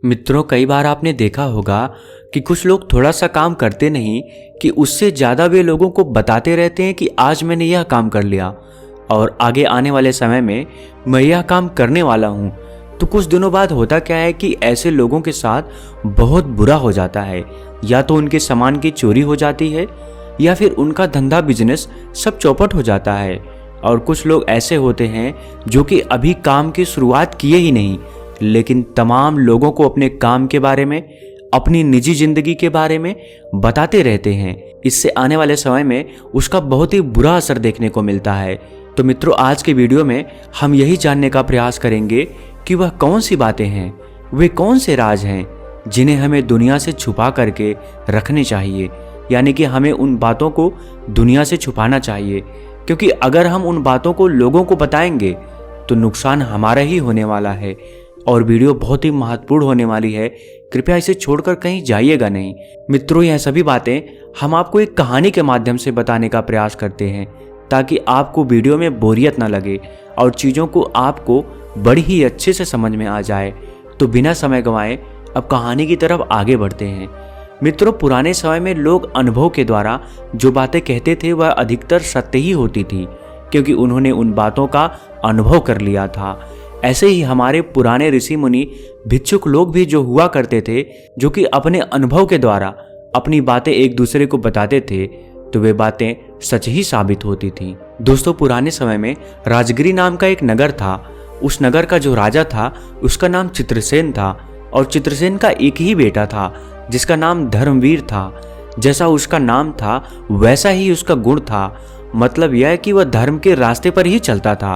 मित्रों, कई बार आपने देखा होगा कि कुछ लोग थोड़ा सा काम करते नहीं कि उससे ज़्यादा वे लोगों को बताते रहते हैं कि आज मैंने यह काम कर लिया और आगे आने वाले समय में मैं यह काम करने वाला हूँ। तो कुछ दिनों बाद होता क्या है कि ऐसे लोगों के साथ बहुत बुरा हो जाता है। या तो उनके सामान की चोरी हो जाती है या फिर उनका धंधा बिजनेस सब चौपट हो जाता है। और कुछ लोग ऐसे होते हैं जो कि अभी काम की शुरुआत किए ही नहीं, लेकिन तमाम लोगों को अपने काम के बारे में, अपनी निजी जिंदगी के बारे में बताते रहते हैं। इससे आने वाले समय में उसका बहुत ही बुरा असर देखने को मिलता है। तो मित्रों, आज के वीडियो में हम यही जानने का प्रयास करेंगे कि वह कौन सी बातें हैं, वे कौन से राज हैं जिन्हें हमें दुनिया से छुपा करके रखने चाहिए। यानी कि हमें उन बातों को दुनिया से छुपाना चाहिए, क्योंकि अगर हम उन बातों को लोगों को बताएंगे तो नुकसान हमारा ही होने वाला है। और वीडियो बहुत ही महत्वपूर्ण होने वाली है, कृपया इसे छोड़कर कहीं जाइएगा नहीं। मित्रों, यह सभी बातें हम आपको एक कहानी के माध्यम से बताने का प्रयास करते हैं ताकि आपको वीडियो में बोरियत ना लगे और चीज़ों को आपको बड़ी ही अच्छे से समझ में आ जाए। तो बिना समय गंवाए अब कहानी की तरफ आगे बढ़ते हैं। मित्रों, पुराने समय में लोग अनुभव के द्वारा जो बातें कहते थे वह अधिकतर सत्य ही होती थी, क्योंकि उन्होंने उन बातों का अनुभव कर लिया था। ऐसे ही हमारे पुराने ऋषि मुनि भिक्षुक लोग भी जो हुआ करते थे, जो कि अपने अनुभव के द्वारा अपनी बातें एक दूसरे को बताते थे, तो वे बातें सच ही साबित होती थी। दोस्तों, पुराने समय में राजगिरी नाम का एक नगर था। उस नगर का जो राजा था उसका नाम चित्रसेन था, और चित्रसेन का एक ही बेटा था जिसका नाम धर्मवीर था। जैसा उसका नाम था वैसा ही उसका गुण था। मतलब यह कि वह धर्म के रास्ते पर ही चलता था,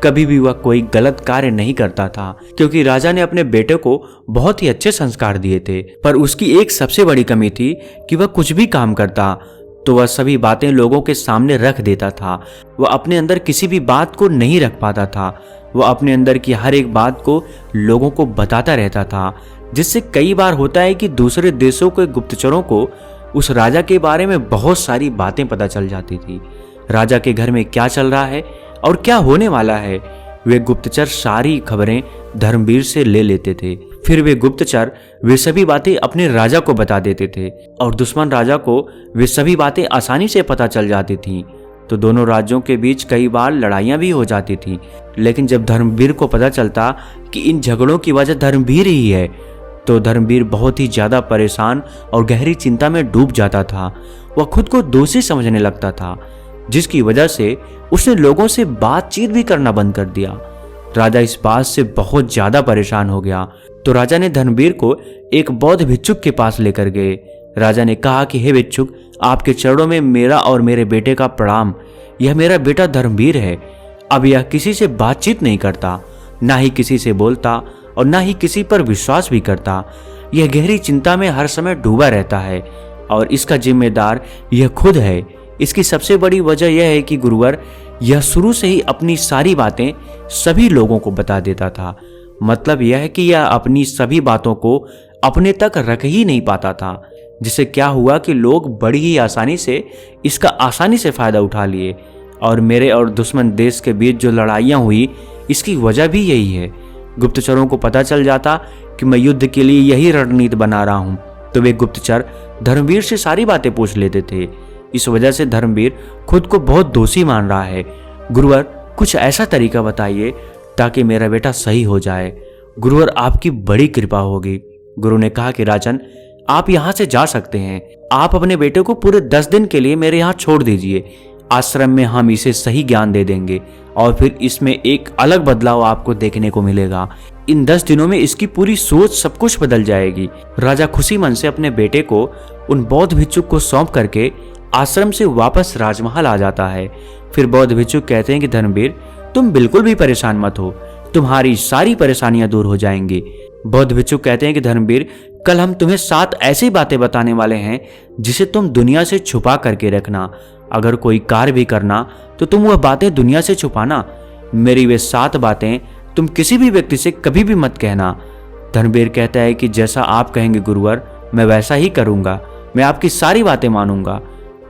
कभी भी वह कोई गलत कार्य नहीं करता था, क्योंकि राजा ने अपने बेटे को बहुत ही अच्छे संस्कार दिए थे। पर उसकी एक सबसे बड़ी कमी थी कि वह कुछ भी काम करता तो वह सभी बातें लोगों के सामने रख देता था। वह अपने अंदर किसी भी बात को नहीं रख पाता था। वह अपने अंदर की हर एक बात को लोगों को बताता रहता था, जिससे कई बार होता है कि दूसरे देशों के गुप्तचरों को उस राजा के बारे में बहुत सारी बातें पता चल जाती थी। राजा के घर में क्या चल रहा है और क्या होने वाला है, वे गुप्तचर सारी खबरें धर्मवीर से ले लेते थे। फिर वे गुप्तचर वे सभी बातें अपने राजा को बता देते थे, और दुश्मन राजा को वे सभी बातें आसानी से पता चल जाती थी। तो दोनों राज्यों के बीच कई बार लड़ाइयां भी हो जाती थी। लेकिन जब धर्मवीर को पता चलता कि इन झगड़ों की वजह धर्मवीर ही है, तो धर्मवीर बहुत ही ज्यादा परेशान और गहरी चिंता में डूब जाता था। वह खुद को दोषी समझने लगता था, जिसकी वजह से उसने लोगों से बातचीत भी करना बंद कर दिया। राजा इस बात से बहुत ज्यादा परेशान हो गया, तो राजा ने धर्मवीर को एक बौद्ध भिक्षुक के पास लेकर गए। राजा ने कहा कि हे भिक्षुक, आपके चरणों में मेरा और मेरे बेटे का प्रणाम। यह मेरा बेटा धर्मवीर है। अब यह किसी से बातचीत नहीं करता, ना ही किसी से बोलता और ना ही किसी पर विश्वास भी करता। यह गहरी चिंता में हर समय डूबा रहता है और इसका जिम्मेदार यह खुद है। इसकी सबसे बड़ी वजह यह है कि गुरुवर यह शुरू से ही अपनी सारी बातें सभी लोगों को बता देता था। मतलब यह है कि यह अपनी सभी बातों को अपने तक रख ही नहीं पाता था, जिससे क्या हुआ कि लोग बड़ी ही आसानी से इसका आसानी से फायदा उठा लिए। और मेरे और दुश्मन देश के बीच जो लड़ाइयाँ हुई, इसकी वजह भी यही है। गुप्तचरों को पता चल जाता कि मैं युद्ध के लिए यही रणनीति बना रहा हूँ, तो वे गुप्तचर धर्मवीर से सारी बातें पूछ लेते थे। इस वजह से धर्मवीर खुद को बहुत दोषी मान रहा है। गुरुवर, कुछ ऐसा तरीका बताइए ताकि मेरा बेटा सही हो जाए। गुरुवर, आपकी बड़ी कृपा होगी। गुरु ने कहा कि राजन, आप यहाँ से जा सकते हैं। आप अपने बेटे को पूरे 10 दिन के लिए मेरे यहाँ छोड़ दीजिए। आश्रम में हम इसे सही ज्ञान दे देंगे और फिर इसमें एक अलग बदलाव आपको देखने को मिलेगा। इन 10 दिनों में इसकी पूरी सोच सब कुछ बदल जाएगी। राजा खुशी मन से अपने बेटे को उन बौद्ध भिक्षुक को सौंप करके आश्रम से वापस राजमहल आ जाता है। फिर बौद्ध भिक्षुक कहते हैं कि धर्मवीर, तुम बिल्कुल भी परेशान मत हो, तुम्हारी सारी परेशानियां दूर हो जाएंगी। बौद्ध भिक्षुक कहते हैं कि धर्मवीर, कल हम तुम्हें 7 ऐसी बातें बताने वाले हैं जिसे तुम दुनिया से छुपा करके रखना। अगर कोई कार्य भी करना तो तुम वह बातें दुनिया से छुपाना। मेरी वे 7 बातें तुम किसी भी व्यक्ति से कभी भी मत कहना। धर्मवीर कहता है कि जैसा आप कहेंगे गुरुवर, मैं वैसा ही करूंगा। मैं आपकी सारी बातें मानूंगा।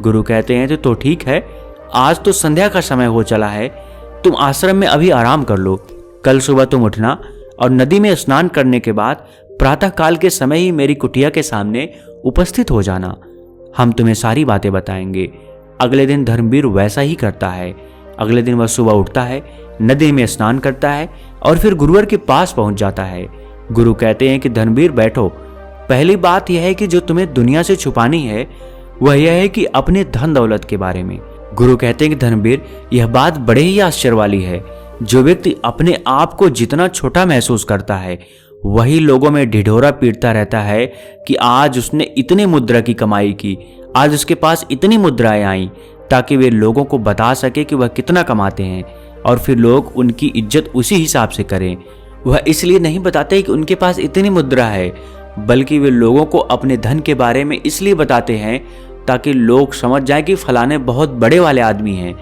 गुरु कहते हैं तो ठीक है, आज तो संध्या का समय हो चला है, तुम आश्रम में अभी आराम कर लो। कल सुबह तुम उठना और नदी में स्नान करने के बाद प्रातः काल के समय ही मेरी कुटिया के सामने उपस्थित हो जाना, हम तुम्हें सारी बातें बताएंगे। अगले दिन धर्मवीर वैसा ही करता है। अगले दिन वह सुबह उठता है, नदी में स्नान करता है और फिर गुरुवर के पास पहुंच जाता है। गुरु कहते हैं कि धर्मवीर बैठो, पहली बात यह है कि जो तुम्हें दुनिया से छुपानी है वह यह है कि अपने धन दौलत के बारे में। गुरु कहते हैं कि धर्मवीर, यह बात बड़े ही आश्चर्य वाली है। जो व्यक्ति अपने आप को जितना छोटा महसूस करता है वही लोगों में ढिढोरा पीटता रहता है कि आज उसने इतने मुद्रा की कमाई की, आज उसके पास इतनी मुद्राएं आई, ताकि वे लोगों को बता सके कि वह कितना कमाते हैं और फिर लोग उनकी इज्जत उसी हिसाब से करें। वह इसलिए नहीं बताते कि उनके पास इतनी मुद्रा है, बल्कि वे लोगों को अपने धन के बारे में इसलिए बताते हैं ताकि लोग समझ जाएं कि फलाने बहुत बड़े वाले आदमी हैं।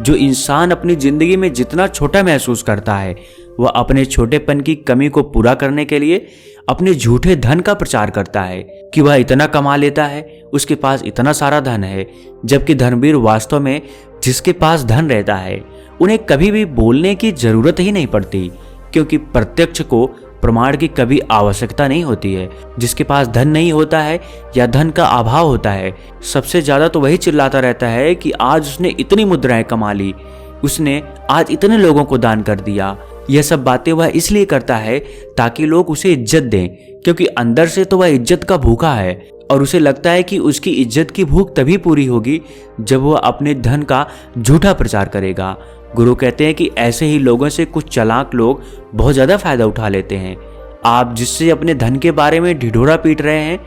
जो इंसान अपनी जिंदगी में जितना छोटा महसूस करता है वह अपने छोटेपन की कमी को पूरा करने के लिए अपने झूठे धन का प्रचार करता है कि वह इतना कमा लेता है, उसके पास इतना सारा धन है। जबकि धर्मवीर वास्तव में जिसके पास धन रहता है उन्हें कभी भी बोलने की जरूरत ही नहीं पड़ती, क्योंकि प्रत्यक्ष को प्रमाण की कभी आवश्यकता नहीं होती है। जिसके पास धन नहीं होता है या धन का अभाव होता है, सबसे ज्यादा तो वही चिल्लाता रहता है कि आज उसने इतनी मुद्राएं कमा ली, उसने आज इतने लोगों को दान कर दिया। यह सब बातें वह इसलिए करता है ताकि लोग उसे इज्जत दें, क्योंकि अंदर से तो वह इज्जत का भूखा है और उसे लगता है कि उसकी इज्जत की भूख तभी पूरी होगी जब वह अपने धन का झूठा प्रचार करेगा। गुरु कहते हैं कि ऐसे ही लोगों से कुछ चालाक लोग बहुत ज्यादा फायदा उठा लेते हैं। आप जिससे अपने धन के बारे में ढिढोरा पीट रहे हैं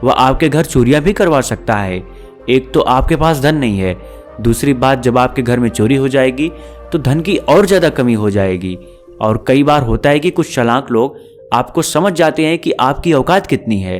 वह आपके घर चोरियां भी करवा सकता है। एक तो आपके पास धन नहीं है, दूसरी बात जब आपके घर में चोरी हो जाएगी तो धन की और ज्यादा कमी हो जाएगी। और कई बार होता है कि कुछ चालाक लोग आपको समझ जाते हैं कि आपकी औकात कितनी है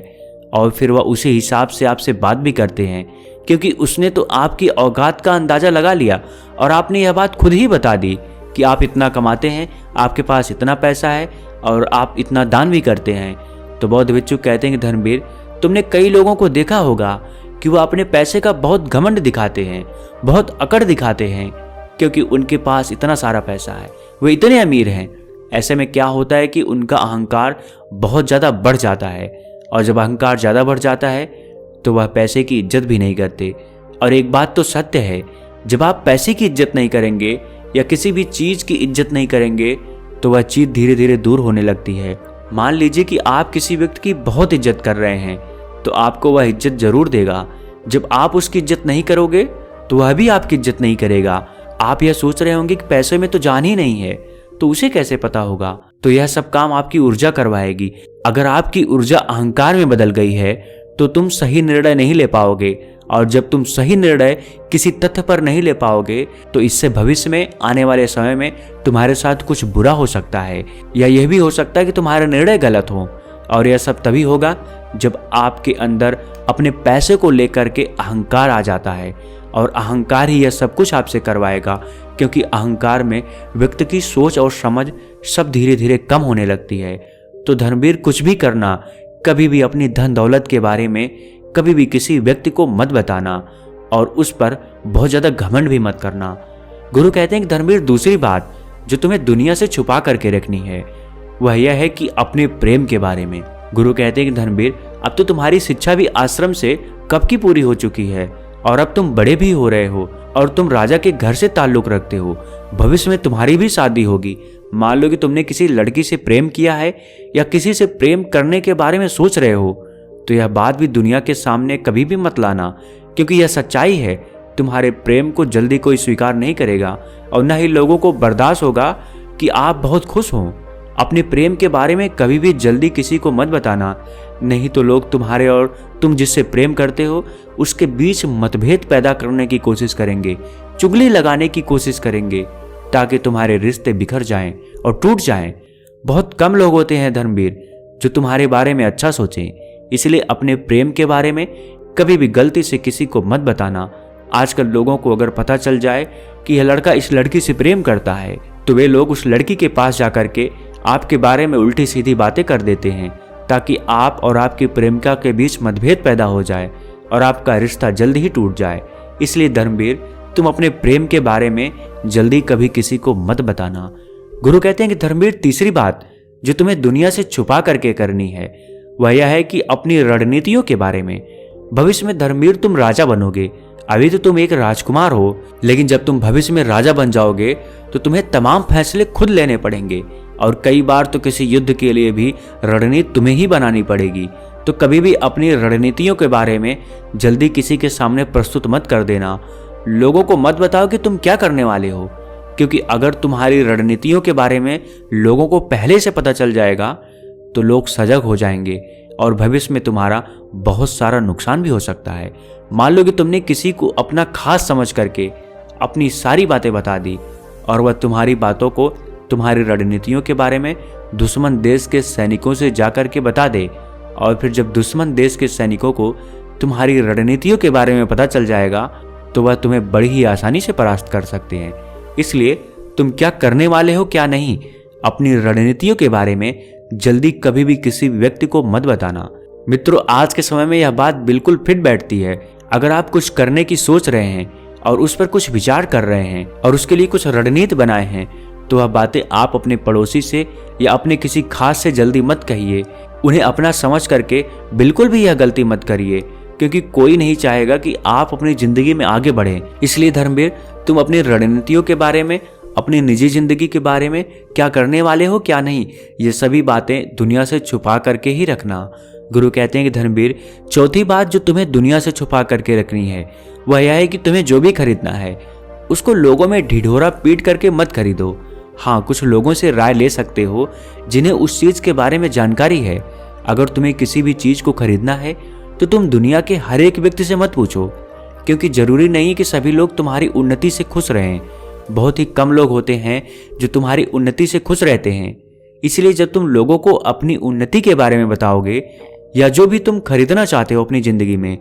और फिर वह उसी हिसाब से आपसे बात भी करते हैं, क्योंकि उसने तो आपकी औकात का अंदाजा लगा लिया और आपने यह बात खुद ही बता दी कि आप इतना कमाते हैं, आपके पास इतना पैसा है और आप इतना दान भी करते हैं। तो बौद्ध भिक्षु कहते हैं कि धर्मवीर, तुमने कई लोगों को देखा होगा कि वह अपने पैसे का बहुत घमंड दिखाते हैं, बहुत अकड़ दिखाते हैं, क्योंकि उनके पास इतना सारा पैसा है, वे इतने अमीर हैं। ऐसे में क्या होता है कि उनका अहंकार बहुत ज़्यादा बढ़ जाता है और जब अहंकार ज़्यादा बढ़ जाता है तो वह पैसे की इज्जत भी नहीं करते। और एक बात तो सत्य है, जब आप पैसे की इज्जत नहीं करेंगे या किसी भी चीज़ की इज्जत नहीं करेंगे तो वह चीज़ धीरे धीरे दूर होने लगती है। मान लीजिए कि आप किसी व्यक्ति की बहुत इज्जत कर रहे हैं तो आपको वह इज्जत जरूर देगा। जब आप उसकी इज्जत नहीं करोगे तो वह भी आपकी इज्जत नहीं करेगा। आप यह सोच रहे होंगे कि पैसे में तो जान ही नहीं है, तो उसे कैसे पता होगा। तो यह सब काम आपकी ऊर्जा करवाएगी। अगर आपकी ऊर्जा अहंकार में बदल गई है तो तुम सही निर्णय नहीं ले पाओगे, और जब तुम सही निर्णय किसी तथ्य पर नहीं ले पाओगे तो इससे भविष्य में आने वाले समय में तुम्हारे साथ कुछ बुरा हो सकता है, या यह भी हो सकता है कि तुम्हारा निर्णय गलत हो। और यह सब तभी होगा जब आपके अंदर अपने पैसे को लेकर के अहंकार आ जाता है, और अहंकार ही यह सब कुछ आपसे करवाएगा, क्योंकि अहंकार में व्यक्ति की सोच और समझ सब धीरे धीरे कम होने लगती है। तो धर्मवीर, कुछ भी करना, कभी भी अपनी धन दौलत के बारे में कभी भी किसी व्यक्ति को मत बताना और उस पर बहुत ज्यादा घमंड भी मत करना। गुरु कहते हैं कि धर्मवीर, दूसरी बात जो तुम्हें दुनिया से छुपा करके रखनी है वह यह है कि अपने प्रेम के बारे में। गुरु कहते हैं कि धर्मवीर, अब तो तुम्हारी शिक्षा भी आश्रम से कब की पूरी हो चुकी है और अब तुम बड़े भी हो रहे हो और तुम राजा के घर से ताल्लुक रखते हो। भविष्य में तुम्हारी भी शादी होगी। मान लो कि तुमने किसी लड़की से प्रेम किया है या किसी से प्रेम करने के बारे में सोच रहे हो, तो यह बात भी दुनिया के सामने कभी भी मत लाना, क्योंकि यह सच्चाई है। तुम्हारे प्रेम को जल्दी कोई स्वीकार नहीं करेगा और न ही लोगों को बर्दाश्त होगा कि आप बहुत खुश हो। अपने प्रेम के बारे में कभी भी जल्दी किसी को मत बताना, नहीं तो लोग तुम्हारे और तुम जिससे प्रेम करते हो उसके बीच मतभेद पैदा करने की कोशिश करेंगे, चुगली लगाने की कोशिश करेंगे, ताकि तुम्हारे रिश्ते बिखर जाएं और टूट जाएं। बहुत कम लोग होते हैं धर्मवीर जो तुम्हारे बारे में अच्छा सोचें, इसलिए अपने प्रेम के बारे में कभी भी गलती से किसी को मत बताना। आजकल लोगों को अगर पता चल जाए कि यह लड़का इस लड़की से प्रेम करता है तो वे लोग उस लड़की के पास जाकर के आपके बारे में उल्टी सीधी बातें कर देते हैं, ताकि आप और आपकी प्रेमिका के बीच मतभेद पैदा हो जाए और आपका रिश्ता जल्दी ही टूट जाए। इसलिए धर्मवीर, तुम अपने प्रेम के बारे में जल्दी कभी किसी को मत बताना। गुरु कहते हैं कि धर्मवीर, तीसरी बात जो तुम्हें दुनिया से छुपा करके करनी है वह यह है कि अपनी रणनीतियों के बारे में। भविष्य में धर्मवीर तुम राजा बनोगे। अभी तो तुम एक राजकुमार हो, लेकिन जब तुम भविष्य में राजा बन जाओगे तो तुम्हें तमाम फैसले खुद लेने पड़ेंगे और कई बार तो किसी युद्ध के लिए भी रणनीति तुम्हें ही बनानी पड़ेगी। तो कभी भी अपनी रणनीतियों के बारे में जल्दी किसी के सामने प्रस्तुत मत कर देना। लोगों को मत बताओ कि तुम क्या करने वाले हो, क्योंकि अगर तुम्हारी रणनीतियों के बारे में लोगों को पहले से पता चल जाएगा तो लोग सजग हो जाएंगे और भविष्य में तुम्हारा बहुत सारा नुकसान भी हो सकता है। मान लो कि तुमने किसी को अपना खास समझ करके अपनी सारी बातें बता दी और वह तुम्हारी बातों को, तुम्हारी रणनीतियों के बारे में दुश्मन देश के सैनिकों से जाकर के बता दे, और फिर जब दुश्मन देश के सैनिकों को तुम्हारी रणनीतियों के बारे में पता चल जाएगा तो वह तुम्हें बड़ी ही आसानी से परास्त कर सकते हैं। इसलिए तुम क्या करने वाले हो क्या नहीं, अपनी रणनीतियों के बारे में जल्दी कभी भी किसी व्यक्ति को मत बताना। मित्रों, आज के समय में यह बात बिल्कुल फिट बैठती है। अगर आप कुछ करने की सोच रहे हैं और उस पर कुछ विचार कर रहे हैं और उसके लिए कुछ रणनीति बनाए हैं, तो वह बातें आप अपने पड़ोसी से या अपने किसी खास से जल्दी मत कहिए। उन्हें अपना समझ करके बिल्कुल भी यह गलती मत करिए, क्योंकि कोई नहीं चाहेगा कि आप अपनी जिंदगी में आगे बढ़ें। इसलिए धर्मवीर, तुम अपनी रणनीतियों के बारे में, अपनी निजी जिंदगी के बारे में, क्या करने वाले हो क्या नहीं, ये सभी बातें दुनिया से छुपा करके ही रखना। गुरु कहते हैं कि धर्मवीर, चौथी बात जो तुम्हें दुनिया से छुपा करके रखनी है वह यह है कि तुम्हें जो भी खरीदना है उसको लोगों में ढिढोरा पीट करके मत खरीदो। हाँ, कुछ लोगों से राय ले सकते हो जिन्हें उस चीज के बारे में जानकारी है। अगर तुम्हें किसी भी चीज को खरीदना है तो तुम दुनिया के हर एक व्यक्ति से मत पूछो, क्योंकि जरूरी नहीं कि सभी लोग तुम्हारी उन्नति से खुश रहें। बहुत ही कम लोग होते हैं जो तुम्हारी उन्नति से खुश रहते हैं। इसलिए जब तुम लोगों को अपनी उन्नति के बारे में बताओगे या जो भी तुम खरीदना चाहते हो अपनी जिंदगी में,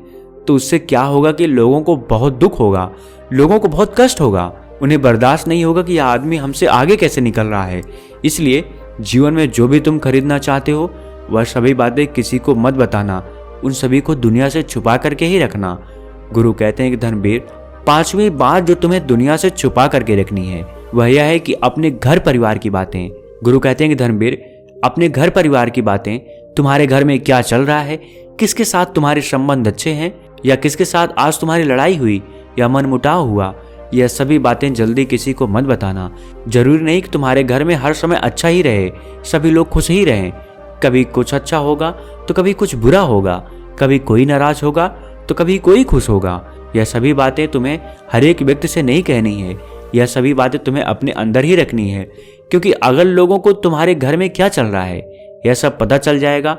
तो उससे क्या होगा कि लोगों को बहुत दुख होगा, लोगों को बहुत कष्ट होगा। उन्हें बर्दाश्त नहीं होगा कि यह आदमी हमसे आगे कैसे निकल रहा है। इसलिए जीवन में जो भी तुम खरीदना चाहते हो वह सभी बातें किसी को मत बताना, उन सभी को दुनिया से छुपा करके ही रखना। गुरु कहते हैं कि धर्मवीर, पांचवी बात जो तुम्हें दुनिया से छुपा करके रखनी है वह यह है कि अपने घर परिवार की बातें। गुरु कहते हैं कि धर्मवीर, अपने घर परिवार की बातें, तुम्हारे घर में क्या चल रहा है, किसके साथ तुम्हारे संबंध अच्छे हैं या किसके साथ आज तुम्हारी लड़ाई हुई या मनमुटाव हुआ, यह सभी बातें जल्दी किसी को मत बताना। जरूरी नहीं कि तुम्हारे घर में हर समय अच्छा ही रहे, सभी लोग खुश ही रहें। कभी कुछ अच्छा होगा तो कभी कुछ बुरा होगा, कभी कोई नाराज होगा तो कभी कोई खुश होगा। यह सभी बातें तुम्हें हर एक व्यक्ति से नहीं कहनी है, यह सभी बातें तुम्हें अपने अंदर ही रखनी है, क्योंकि अगर लोगों को तुम्हारे घर में क्या चल रहा है यह सब पता चल जाएगा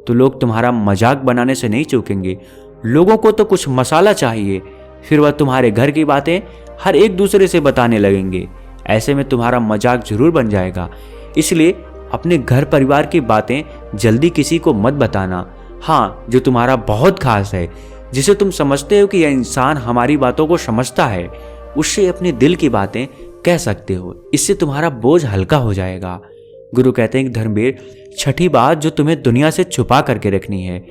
तो लोग तुम्हारा मजाक बनाने से नहीं चूकेंगे। लोगों को तो कुछ मसाला चाहिए, फिर वह तुम्हारे घर की बातें हर एक दूसरे से बताने लगेंगे। ऐसे में तुम्हारा मजाक जरूर बन जाएगा। इसलिए अपने घर परिवार की बातें जल्दी किसी को मत बताना। हाँ, जो तुम्हारा बहुत खास है, जिसे तुम समझते हो कि यह इंसान हमारी बातों को समझता है, उससे अपने दिल की बातें कह सकते हो। इससे तुम्हारा बोझ हल्का हो जाएगा। गुरु कहते हैं कि धर्मवीर, छठी बात जो तुम्हें दुनिया से छुपा करके रखनी है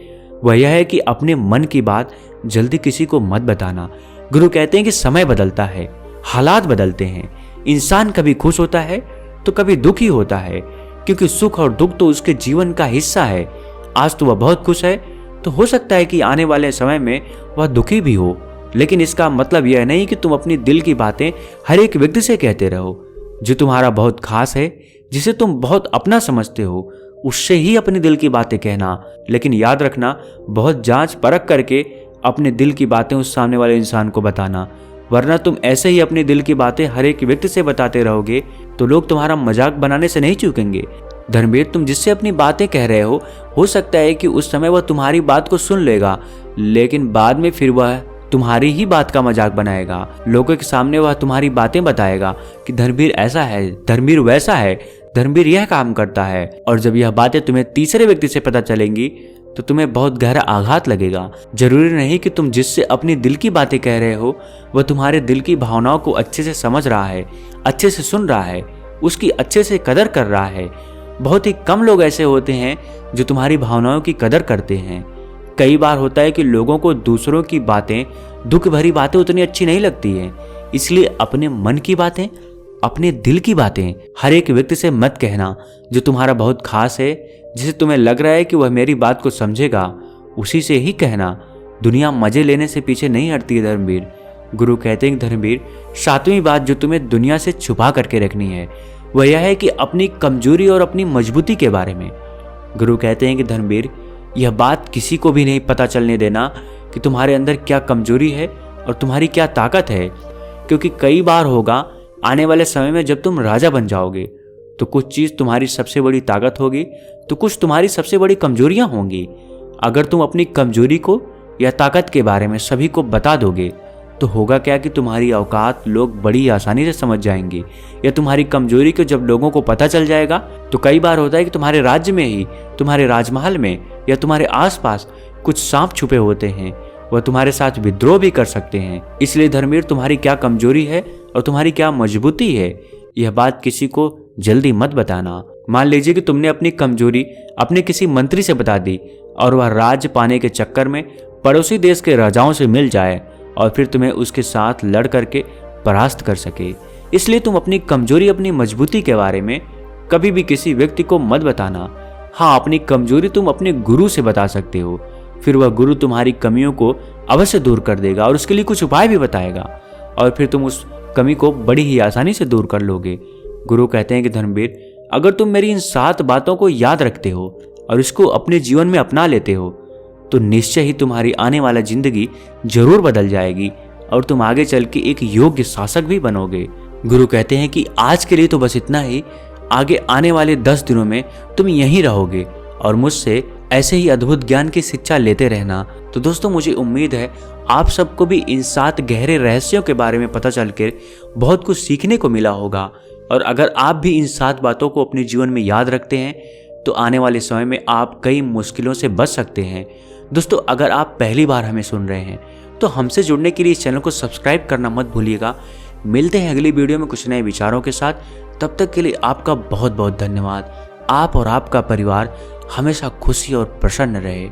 वह यह है कि अपने मन की बात जल्दी किसी को मत बताना। गुरु कहते हैं कि समय बदलता है, हालात बदलते हैं, इंसान कभी खुश होता है तो कभी दुखी होता है, क्योंकि सुख और दुख तो उसके जीवन का हिस्सा है। आज तो वह बहुत खुश है तो हो सकता है कि आने वाले समय में वह दुखी भी हो, लेकिन इसका मतलब यह नहीं कि तुम अपनी दिल की बातें हर एक व्यक्ति से कहते रहो। जो तुम्हारा बहुत खास है, जिसे तुम बहुत अपना समझते हो, उससे ही अपने दिल की बातें कहना। लेकिन याद रखना, बहुत जांच परख करके अपने दिल की बातें उस सामने वाले इंसान को बताना, वरना तुम ऐसे ही अपने दिल की बातें हर एक व्यक्ति से बताते रहोगे तो लोग तुम्हारा मजाक बनाने से नहीं चूकेंगे। धर्मवीर, तुम जिससे अपनी बातें कह रहे हो सकता है कि उस समय वह तुम्हारी बात को सुन लेगा, लेकिन बाद में फिर वह तुम्हारी ही बात का मजाक बनाएगा। लोगों के सामने वह तुम्हारी बातें बताएगा कि धर्मवीर ऐसा है, धर्मवीर वैसा है, धर्मवीर यह काम करता है। और जब यह बातें तुम्हें तीसरे व्यक्ति से पता चलेंगी तो तुम्हें बहुत गहरा आघात लगेगा। जरूरी नहीं कि तुम जिससे अपनी दिल की बातें कह रहे हो वह तुम्हारे दिल की भावनाओं को अच्छे से समझ रहा है, अच्छे से सुन रहा है, उसकी अच्छे से कदर कर रहा है। बहुत ही कम लोग ऐसे होते हैं जो तुम्हारी भावनाओं की कदर करते हैं। कई बार होता है कि लोगों को दूसरों की बातें, दुख भरी बातें उतनी अच्छी नहीं लगती हैं, इसलिए अपने मन की बातें, अपने दिल की बातें हर एक व्यक्ति से मत कहना। जो तुम्हारा बहुत खास है, जिसे तुम्हें लग रहा है कि वह मेरी बात को समझेगा, उसी से ही कहना। दुनिया मजे लेने से पीछे नहीं हटती है धर्मवीर। गुरु कहते हैं धर्मवीर, सातवीं बात जो तुम्हें दुनिया से छुपा करके रखनी है वह यह है कि अपनी कमजोरी और अपनी मजबूती के बारे में। गुरु कहते हैं कि धर्मवीर, यह बात किसी को भी नहीं पता चलने देना कि तुम्हारे अंदर क्या कमजोरी है और तुम्हारी क्या ताकत है, क्योंकि कई बार होगा आने वाले समय में जब तुम राजा बन जाओगे तो कुछ चीज़ तुम्हारी सबसे बड़ी ताकत होगी तो कुछ तुम्हारी सबसे बड़ी कमजोरियां होंगी। अगर तुम अपनी कमजोरी को या ताकत के बारे में सभी को बता दोगे तो होगा क्या कि तुम्हारी औकात लोग बड़ी आसानी से समझ जाएंगे, या तुम्हारी कमजोरी को जब लोगों को पता चल जाएगा तो कई बार होता है कि तुम्हारे राज्य में ही, तुम्हारे राजमहल में या तुम्हारे आसपास कुछ सांप छुपे होते हैं, वह तुम्हारे साथ विद्रोह भी कर सकते हैं। इसलिए धर्मवीर, तुम्हारी क्या कमजोरी है और तुम्हारी क्या मजबूती है, यह बात किसी को जल्दी मत बताना। मान लीजिए कि तुमने अपनी कमजोरी अपने किसी मंत्री से बता दी और वह राज्य पाने के चक्कर में पड़ोसी देश के राजाओं से मिल जाए और फिर तुम्हें उसके साथ लड़ करके परास्त कर सके। इसलिए तुम अपनी कमजोरी अपनी मजबूती के बारे में कभी भी किसी व्यक्ति को मत बताना। हाँ, अपनी कमजोरी तुम अपने गुरु से बता सकते हो, फिर वह गुरु तुम्हारी कमियों को अवश्य दूर कर देगा और उसके लिए कुछ उपाय भी बताएगा और फिर तुम उस कमी को बड़ी ही आसानी से दूर कर लोगे। गुरु कहते हैं कि धर्मवीर, अगर तुम मेरी इन 7 बातों को याद रखते हो और इसको अपने जीवन में अपना लेते हो तो निश्चय ही तुम्हारी आने वाला जिंदगी जरूर बदल जाएगी और तुम आगे चल के एक योग्य शासक भी बनोगे। गुरु कहते हैं कि आज के लिए तो बस इतना ही, आगे आने वाले 10 दिनों में तुम यहीं रहोगे और मुझसे ऐसे ही अद्भुत ज्ञान की शिक्षा लेते रहना। तो दोस्तों, मुझे उम्मीद है आप सबको भी इन 7 गहरे रहस्यों के बारे में पता चलकर बहुत कुछ सीखने को मिला होगा और अगर आप भी इन 7 बातों को अपने जीवन में याद रखते हैं तो आने वाले समय में आप कई मुश्किलों से बच सकते हैं। दोस्तों, अगर आप पहली बार हमें सुन रहे हैं तो हमसे जुड़ने के लिए इस चैनल को सब्सक्राइब करना मत भूलिएगा। मिलते हैं अगली वीडियो में कुछ नए विचारों के साथ। तब तक के लिए आपका बहुत बहुत धन्यवाद। आप और आपका परिवार हमेशा खुशी और प्रसन्न रहे।